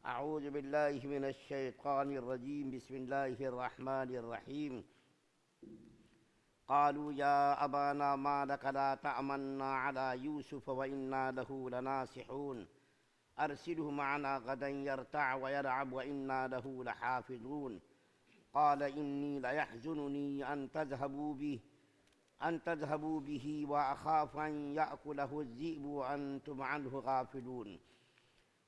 اعوذ باللہ من الشیطان الرجیم بسم اللہ الرحمن الرحیم قالوا یا ابانا ما لك لا تأمنا على یوسف وإنا له لناصحون ارسله معنا غدا يرتع ويلعب وإنا له لحافظون قال إني ليحزنني أن تذهبوا به وأخاف أن يأكله الذئب وأنتم عنه غافلون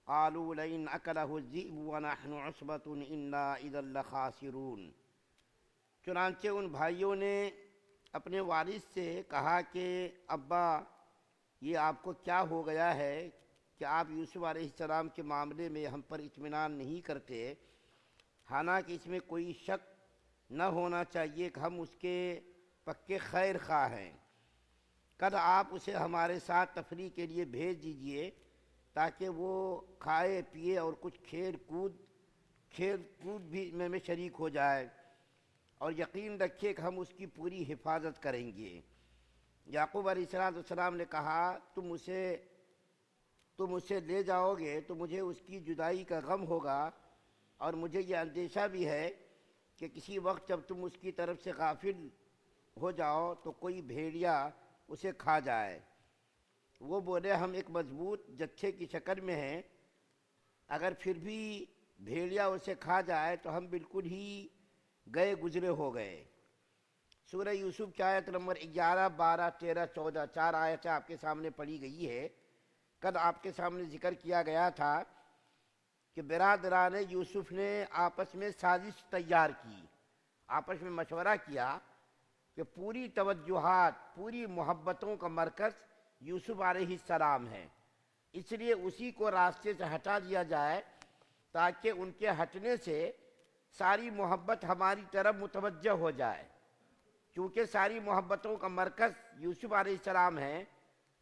قالوا لئن أكله الذئب ونحن عصبة إنا إذا لخاسرون۔ چنانچہ ان بھائیوں نے اپنے والد سے کہا کہ ابا یہ آپ کو کیا ہو گیا ہے کہ آپ یوسف علیہ السلام کے معاملے میں ہم پر اطمینان نہیں کرتے، حالانکہ اس میں کوئی شک نہ ہونا چاہیے کہ ہم اس کے پکے خیر خواہ ہیں۔ کل آپ اسے ہمارے ساتھ تفریح کے لیے بھیج دیجئے تاکہ وہ کھائے پیے اور کچھ کھیل کود بھی میں شریک ہو جائے، اور یقین رکھیے کہ ہم اس کی پوری حفاظت کریں گے۔ یعقوب علیہ السلام نے کہا تم اسے لے جاؤ گے تو مجھے اس کی جدائی کا غم ہوگا، اور مجھے یہ اندیشہ بھی ہے کہ کسی وقت جب تم اس کی طرف سے غافل ہو جاؤ تو کوئی بھیڑیا اسے کھا جائے۔ وہ بولے ہم ایک مضبوط جتھے کی شکل میں ہیں، اگر پھر بھی بھیڑیا اسے کھا جائے تو ہم بالکل ہی گئے گزرے ہو گئے۔ سورہ یوسف کی آیت نمبر 11، 12، 13، 14 چار آیتیں آپ کے سامنے پڑھی گئی ہے۔ کل آپ کے سامنے ذکر کیا گیا تھا کہ برادران یوسف نے آپس میں سازش تیار کی، آپس میں مشورہ کیا کہ پوری توجہات، پوری محبتوں کا مرکز یوسف علیہ السلام ہے، اس لیے اسی کو راستے سے ہٹا دیا جائے تاکہ ان کے ہٹنے سے ساری محبت ہماری طرف متوجہ ہو جائے۔ چونکہ ساری محبتوں کا مرکز یوسف علیہ السلام ہے،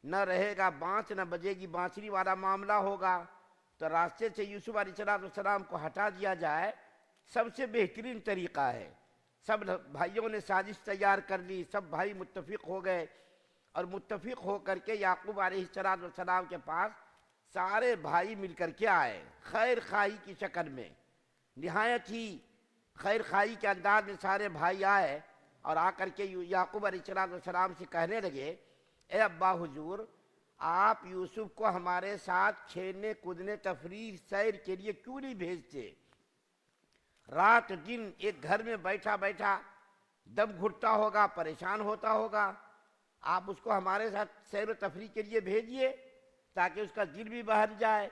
نہ رہے گا بانس نہ بجے گی بانسری والا معاملہ ہوگا، تو راستے سے یوسف علیہ السلام کو ہٹا دیا جائے، سب سے بہترین طریقہ ہے۔ سب بھائیوں نے سازش تیار کر لی، سب بھائی متفق ہو گئے، اور متفق ہو کر کے یعقوب علیہ السلام کے پاس سارے بھائی مل کر کے آئے، خیر خواہی کی شکل میں، نہایت ہی خیر خواہی کے انداز میں سارے بھائی آئے، اور آ کر کے یعقوب علیہ السلام سے کہنے لگے اے ابا حضور، آپ یوسف کو ہمارے ساتھ کھیلنے کودنے تفریح سیر کے لیے کیوں نہیں بھیجتے؟ رات دن ایک گھر میں بیٹھا بیٹھا دم گھٹتا ہوگا، پریشان ہوتا ہوگا، آپ اس کو ہمارے ساتھ سیر و تفریح کے لیے بھیجیے تاکہ اس کا دل بھی بہل جائے،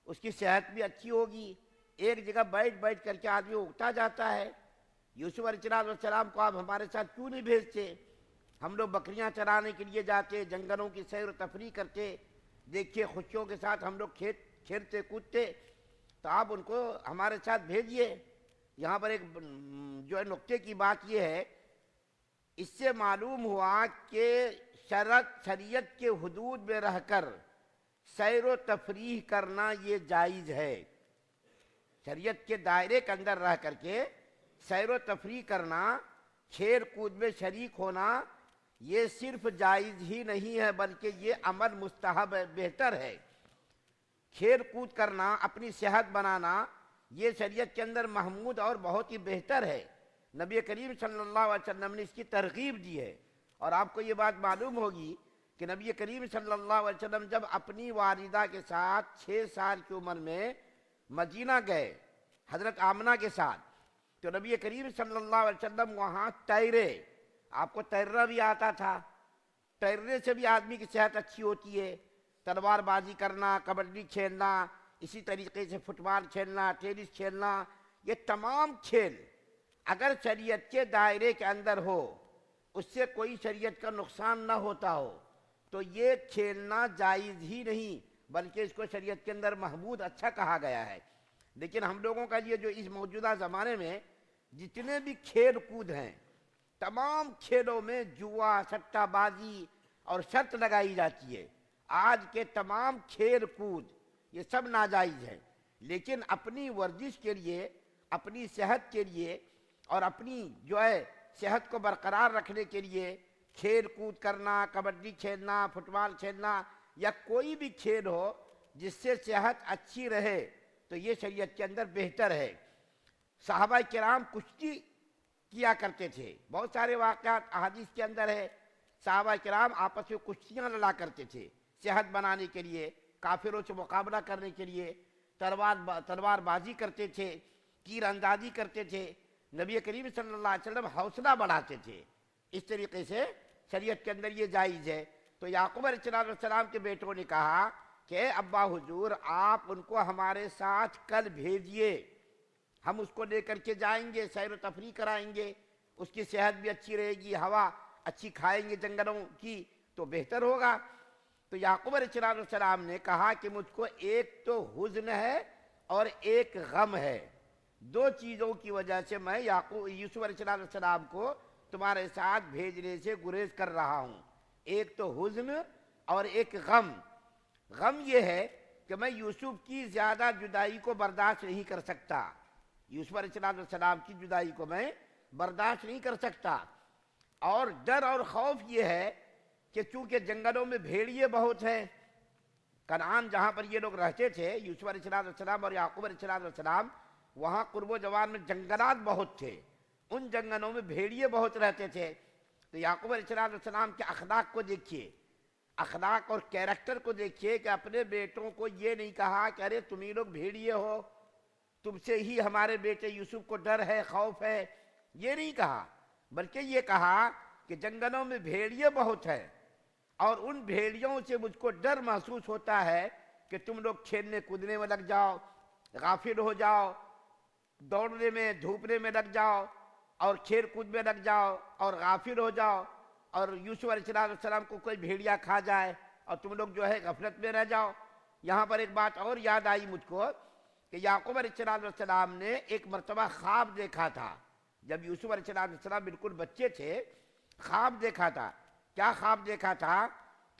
اس کی صحت بھی اچھی ہوگی۔ ایک جگہ بیٹھ کر کے آدمی اگتا جاتا ہے۔ یوسف علیہ السلام کو آپ ہمارے ساتھ کیوں نہیں بھیجتے؟ ہم لوگ بکریاں چرانے کے لیے جاتے، جنگلوں کی سیر و تفریح کرتے، دیکھیے خوشیوں کے ساتھ ہم لوگ کھیلتے کودتے، تو آپ ان کو ہمارے ساتھ بھیجیے۔ یہاں پر ایک جو ہے نقطے کی بات یہ ہے، اس سے معلوم ہوا کہ شریعت کے حدود میں رہ کر سیر و تفریح کرنا یہ جائز ہے۔ شریعت کے دائرے کے اندر رہ کر کے سیر و تفریح کرنا، کھیل کود میں شریک ہونا، یہ صرف جائز ہی نہیں ہے بلکہ یہ عمل مستحب ہے، بہتر ہے۔ کھیل کود کرنا، اپنی صحت بنانا، یہ شریعت کے اندر محمود اور بہت ہی بہتر ہے۔ نبی کریم صلی اللہ علیہ وسلم نے اس کی ترغیب دی ہے، اور آپ کو یہ بات معلوم ہوگی کہ نبی کریم صلی اللہ علیہ وسلم جب اپنی والدہ کے ساتھ 6 سال کی عمر میں مدینہ گئے حضرت آمنہ کے ساتھ، تو نبی کریم صلی اللہ علیہ وسلم وہاں تیرے، آپ کو تیرنا بھی آتا تھا، تیرنے سے بھی آدمی کی صحت اچھی ہوتی ہے۔ تلوار بازی کرنا، کبڈی کھیلنا، اسی طریقے سے فٹ بال کھیلنا، ٹینس کھیلنا، یہ تمام کھیل اگر شریعت کے دائرے کے اندر ہو، اس سے کوئی شریعت کا نقصان نہ ہوتا ہو، تو یہ کھیلنا جائز ہی نہیں بلکہ اس کو شریعت کے اندر محمود اچھا کہا گیا ہے۔ لیکن ہم لوگوں کا یہ جو اس موجودہ زمانے میں جتنے بھی کھیل کود ہیں، تمام کھیلوں میں جوا، سٹہ بازی اور شرط لگائی جاتی ہے۔ آج کے تمام کھیل کود یہ سب ناجائز ہیں، لیکن اپنی ورزش کے لیے، اپنی صحت کے لیے اور اپنی جو ہے صحت کو برقرار رکھنے کے لیے کھیل کود کرنا، کبڈی کھیلنا، فٹ بال کھیلنا یا کوئی بھی کھیل ہو جس سے صحت اچھی رہے، تو یہ شریعت کے اندر بہتر ہے۔ صحابہ کرام کشتی کیا کرتے تھے، بہت سارے واقعات احادیث کے اندر ہے، صحابہ کرام آپس میں کشتیاں لڑا کرتے تھے صحت بنانے کے لیے، کافروں سے مقابلہ کرنے کے لیے، تلوار بازی کرتے تھے، تیر اندازی کرتے تھے، نبی کریم صلی اللہ علیہ وسلم حوصلہ بڑھاتے تھے۔ اس طریقے سے شریعت کے اندر یہ جائز ہے۔ تو یعقوب علیہ السلام کے بیٹوں نے کہا کہ ابا حضور آپ ان کو ہمارے ساتھ کل بھیجئے، ہم اس کو لے کر کے جائیں گے، سیر و تفریح کرائیں گے، اس کی صحت بھی اچھی رہے گی، ہوا اچھی کھائیں گے جنگلوں کی تو بہتر ہوگا۔ تو یعقوب علیہ السلام نے کہا کہ مجھ کو ایک تو حزن ہے اور ایک غم ہے، دو چیزوں کی وجہ سے میں یوسف علیہ السلام کو تمہارے ساتھ بھیجنے سے گریز کر رہا ہوں، ایک تو حزن اور ایک غم۔ غم یہ ہے کہ میں یوسف کی زیادہ جدائی کو برداشت نہیں کر سکتا، یوسف علیہ السلام کی جدائی کو میں برداشت نہیں کر سکتا، اور ڈر اور خوف یہ ہے کہ چونکہ جنگلوں میں بھیڑیے بہت ہیں، کنعان جہاں پر یہ لوگ رہتے تھے یوسف علیہ السلام اور یعقوب علیہ السلام، وہاں قرب و جوار میں جنگلات بہت تھے، ان جنگلوں میں بھیڑیے بہت رہتے تھے۔ تو یعقوب علیہ السلام کے اخلاق کو دیکھیے، اخلاق اور کیریکٹر کو دیکھیے کہ اپنے بیٹوں کو یہ نہیں کہا کہ ارے تم ہی لوگ بھیڑیے ہو، تم سے ہی ہمارے بیٹے یوسف کو ڈر ہے، خوف ہے، یہ نہیں کہا، بلکہ یہ کہا کہ جنگلوں میں بھیڑیے بہت ہیں اور ان بھیڑیوں سے مجھ کو ڈر محسوس ہوتا ہے کہ تم لوگ کھیلنے کودنے میں لگ جاؤ، غافل ہو جاؤ، دوڑنے میں دھوپنے میں لگ جاؤ اور کھیل کود میں لگ جاؤ اور غافل ہو جاؤ، اور یوسف علیہ السلام کو کوئی بھیڑیا کھا جائے اور تم لوگ جو ہے غفلت میں رہ جاؤ۔ یہاں پر ایک بات اور یاد آئی مجھ کو کہ یعقوب علیہ السلام نے ایک مرتبہ خواب دیکھا تھا، جب یوسف علیہ السلام بالکل بچے تھے، خواب دیکھا تھا۔ کیا خواب دیکھا تھا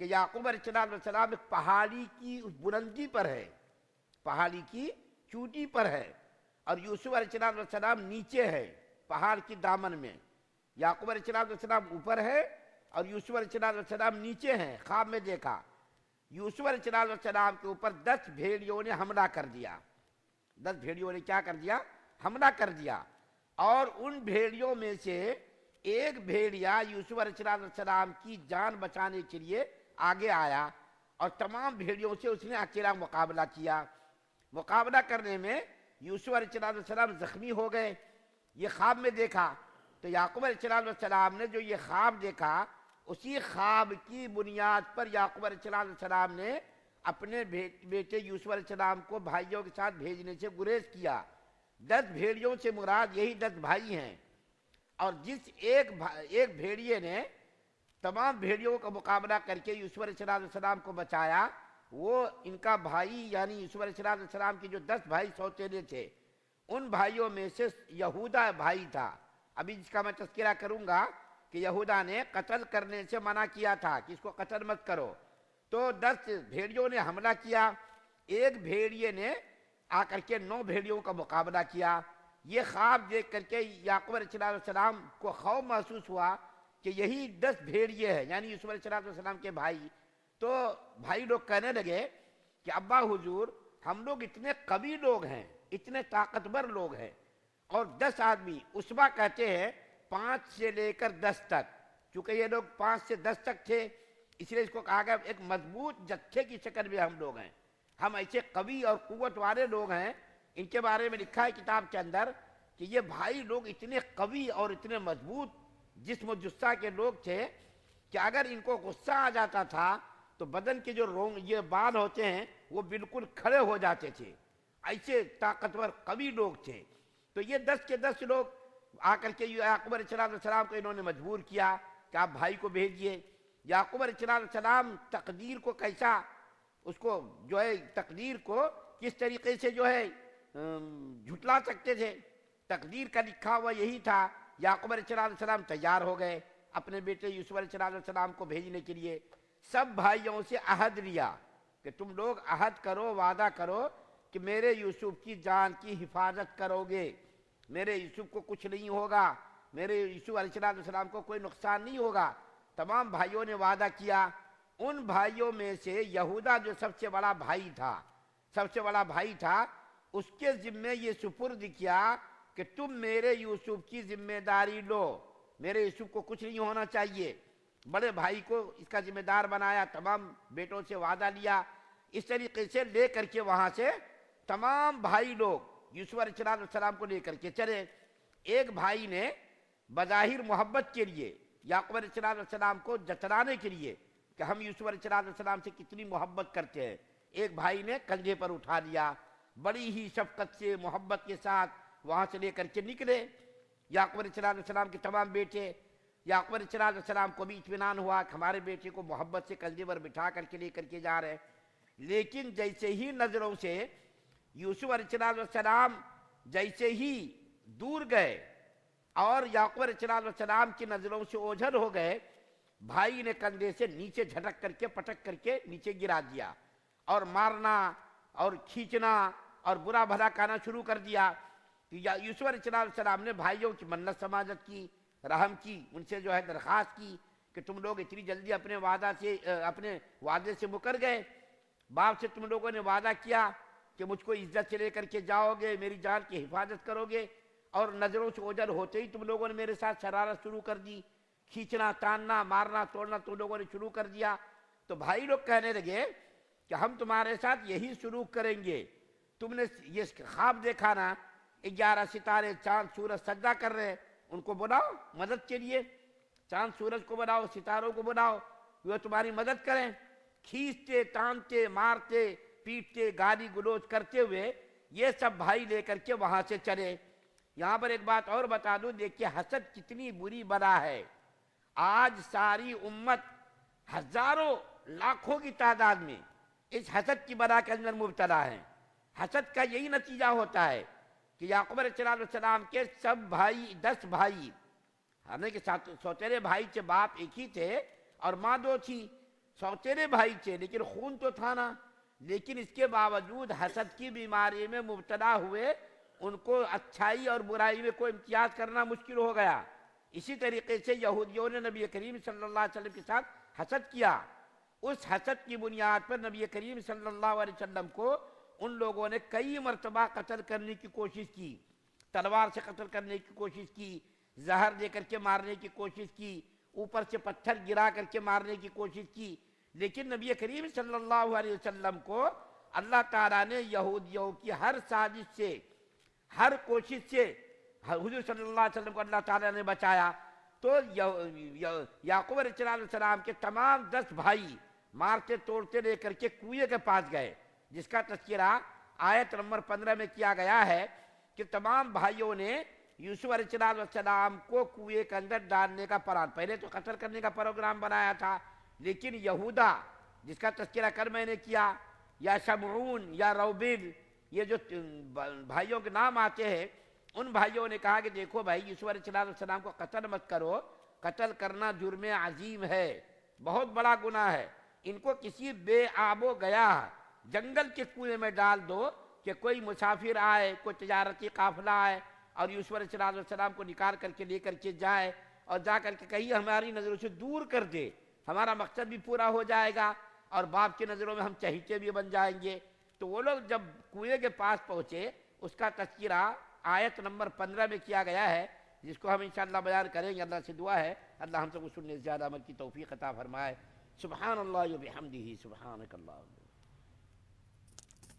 کہ یعقوب علیہ السلام ایک پہاڑی کی بلندی پر ہے، پہاڑی کی چوٹی پر ہے، اور یوسف علیہ السلام نیچے ہے پہاڑ کی دامن میں، یعقوب علیہ السلام اوپر ہے اور یوسف علیہ السلام نیچے ہیں۔ خواب میں دیکھا یوسف علیہ السلام کے اوپر 10 بھیڑیوں نے حملہ کر دیا، 10 بھیڑیوں نے کیا کر دیا؟ حملہ کر دیا، اور ان بھیڑیوں میں سے ایک بھیڑیا یوسف علیہ السلام کی جان بچانے کے لیے آگے آیا اور تمام بھیڑیوں سے اس نے اکیلا مقابلہ کیا۔ مقابلہ کرنے میں یوسف علیہ السلام زخمی ہو گئے، یہ خواب میں دیکھا۔ تو یعقوب علیہ السلام نے جو یہ خواب دیکھا، اسی خواب کی بنیاد پر یعقوب علیہ السلام نے اپنے بیٹے یوسف علیہ السلام کو بھائیوں کے ساتھ بھیجنے سے گریز کیا۔ 10 بھیڑیوں سے مراد یہی 10 بھائی ہیں، اور جس ایک بھیڑیے نے تمام بھیڑیوں کا مقابلہ کر کے یوسف علیہ السلام کو بچایا، وہ ان کا بھائی یعنی یوسف علیہ السلام کی جو 10 بھائی سوتیلے تھے، ان بھائیوں میں سے یہودا بھائی تھا۔ ابھی جس کا میں تذکرہ کروں گا کہ یہودا نے قتل کرنے سے منع کیا تھا کہ اس کو قتل مت کرو، تو 10 بھیڑیوں نے حملہ کیا، ایک بھیڑیے نے آ کر کے 9 بھیڑیوں کا مقابلہ کیا۔ یہ خواب دیکھ کر کے یعقوب علیہ السلام کو خوف محسوس ہوا کہ یہی 10 بھیڑیے ہیں یعنی یوسف علیہ السلام کے بھائی۔ تو بھائی لوگ کہنے لگے کہ ابا حضور ہم لوگ اتنے قوی لوگ ہیں، اتنے طاقتور لوگ ہیں، اور 10 آدمی، عصبہ کہتے ہیں 5 سے لے کر 10 تک، چونکہ یہ لوگ 5 سے 10 تک تھے اس لیے اس کو کہا گیا ایک مضبوط جتھے کی شکل میں ہم لوگ ہیں، ہم ایسے قوی اور قوت والے لوگ ہیں۔ ان کے بارے میں لکھا ہے کتاب کے اندر کہ یہ بھائی لوگ اتنے قوی اور اتنے مضبوط جسم و جثہ کے لوگ تھے کہ اگر ان کو غصہ آ جاتا تھا تو بدن کے جو یہ بال ہوتے ہیں وہ بالکل کھڑے ہو جاتے تھے، ایسے طاقتور قوی لوگ تھے۔ تو یہ 10 کے 10 لوگ آ کر کے یعقوب علیہ السلام کو انہوں نے مجبور کیا کہ آپ بھائی کو بھیجیے۔ یعقوب علیہ السلام تقدیر کو کیسا، اس کو جو ہے تقدیر کو کس طریقے سے جو ہے جھٹلا سکتے تھے؟ تقدیر کا لکھا ہوا یہی تھا۔ یعقوب علیہ السلام تیار ہو گئے اپنے بیٹے یوسف علیہ السلام کو بھیجنے کے لیے۔ سب بھائیوں سے عہد لیا کہ تم لوگ عہد کرو، وعدہ کرو کہ میرے یوسف کی جان کی حفاظت کرو گے، میرے یوسف کو کچھ نہیں ہوگا، میرے یوسف علیہ السلام کو کوئی نقصان نہیں ہوگا۔ تمام بھائیوں نے وعدہ کیا۔ ان بھائیوں میں سے یہودا جو سب سے بڑا بھائی تھا، اس کے ذمے یہ سپرد کیا کہ تم میرے یوسف کی ذمہ داری لو، میرے یوسف کو کچھ نہیں ہونا چاہیے۔ بڑے بھائی کو اس کا ذمہ دار بنایا، تمام بیٹوں سے وعدہ لیا، اس طریقے سے لے کر کے وہاں سے تمام بھائی لوگ یوسف علیہ السلام کو لے کر کے چلے۔ ایک بھائی نے بظاہر محبت کے لیے یعقوب علیہ السلام کو جتلانے کے لیے کہ ہم یوسف علیہ السلام سے کتنی محبت کرتے ہیں، ایک بھائی نے کندھے پر اٹھا لیا، بڑی ہی شفقت سے محبت کے ساتھ وہاں سے لے کر کے نکلے۔ یعقوب علیہ السلام کے تمام بیٹے، یعقوب علیہ السلام کو بھی اطمینان ہوا کہ ہمارے بیٹے کو محبت سے کندھے پر بٹھا کر کے لے کر کے جا رہے ہیں۔ لیکن جیسے ہی نظروں سے یوسف علیہ السلام جیسے ہی دور گئے اور یعقوب علیہ السلام کی نظروں سے اوجھل ہو گئے، بھائی نے کندھے سے نیچے جھٹک کر کے پٹک کر کے نیچے گرا دیا اور مارنا اور کھینچنا اور برا بھلا کہنا شروع کر دیا۔ یوسف علیہ السلام نے بھائیوں کی منت سماجت کی، رحم کی، ان سے جو ہے درخواست کی کہ تم لوگ اتنی جلدی اپنے وعدے سے مکر گئے، باپ سے تم لوگوں نے وعدہ کیا کہ مجھ کو عزت سے لے کر کے جاؤ گے، میری جان کی حفاظت کرو گے، اور نظروں سے اوجھل ہوتے ہی تم لوگوں نے میرے ساتھ شرارت شروع کر دی، کھینچنا تاننا مارنا توڑنا تم لوگوں نے شروع کر دیا۔ تو بھائی لوگ کہنے لگے کہ ہم تمہارے ساتھ یہی سلوک کریں گے، تم نے یہ خواب دیکھا نا 11 ستارے چاند سورج سجدہ کر رہے ہیں، ان کو بلاؤ مدد کے لیے، چاند سورج کو بلاؤ، ستاروں کو بلاؤ، وہ تمہاری مدد کریں۔ کھینچتے تانتے مارتے پیٹتے گالی گلوچ کرتے ہوئے یہ سب بھائی لے کر کے وہاں سے چلے۔ یہاں پر ایک بات اور بتا دوں، دیکھیے حسد کتنی بری بلا ہے۔ آج ساری امت ہزاروں لاکھوں کی تعداد میں اس حسد کی بلا کے اندر مبتلا ہے۔ حسد کا یہی نتیجہ ہوتا ہے کہ یعقوب علیہ السلام کے سب بھائی 10 بھائی، حالانکہ سوتیلے بھائی سے باپ ایک ہی تھے اور ماں 2 تھی، سوتیلے بھائی تھے لیکن خون تو تھا نا، لیکن اس کے باوجود حسد کی بیماری میں مبتلا ہوئے، ان کو اچھائی اور برائی میں کوئی امتیاز کرنا مشکل ہو گیا۔ اسی طریقے سے یہودیوں نے نبی کریم صلی اللہ علیہ وسلم کے ساتھ حسد کیا، اس حسد کی بنیاد پر نبی کریم صلی اللہ علیہ وسلم کو ان لوگوں نے کئی مرتبہ قتل کرنے کی کوشش کی، تلوار سے قتل کرنے کی کوشش کی، زہر دے کر کے مارنے کی کوشش کی، اوپر سے پتھر گرا کر کے مارنے کی کوشش کی، لیکن نبی کریم صلی اللہ علیہ وسلم کو اللہ تعالیٰ نے یہودیوں کی ہر سازش سے، ہر کوشش سے حضور صلی اللہ علیہ وسلم کو اللہ تعالیٰ نے بچایا۔ تو یعقوب علیہ السلام کے تمام 10 بھائی مارتے توڑتے لے کر کے کنویں کے پاس گئے، جس کا تذکرہ آیت نمبر 15 میں کیا گیا ہے کہ تمام بھائیوں نے یوسف علیہ السلام کو کنویں کے اندر ڈالنے کا پہلے تو قتل کرنے کا پروگرام بنایا تھا، لیکن یہودا جس کا تذکرہ کل میں نے کیا، یا شمعون یا روبیل، یہ جو بھائیوں کے نام آتے ہیں، ان بھائیوں نے کہا کہ دیکھو بھائی یوسف علیہ السلام کو قتل مت کرو، قتل کرنا جرم عظیم ہے، بہت بڑا گناہ ہے، ان کو کسی بے آب و گیا جنگل کے کنویں میں ڈال دو کہ کوئی مسافر آئے، کوئی تجارتی قافلہ آئے اور یوسف علیہ السلام کو نکال کر کے لے کر کے جائے اور جا کر کے کہیں ہماری نظروں سے دور کر دے، ہمارا مقصد بھی پورا ہو جائے گا اور باپ کی نظروں میں ہم چہیتے بھی بن جائیں گے۔ تو وہ لوگ جب کنویں کے پاس پہنچے، اس کا تذکرہ آیت نمبر 15 میں کیا گیا ہے، جس کو ہم انشاءاللہ بیان کریں گے۔ اللہ سے دعا ہے اللہ ہم سب کو سننے سے زیادہ عمل کی توفیق عطا فرمائے۔ سبحان اللہ و بحمدہ، سبحانک اللہ۔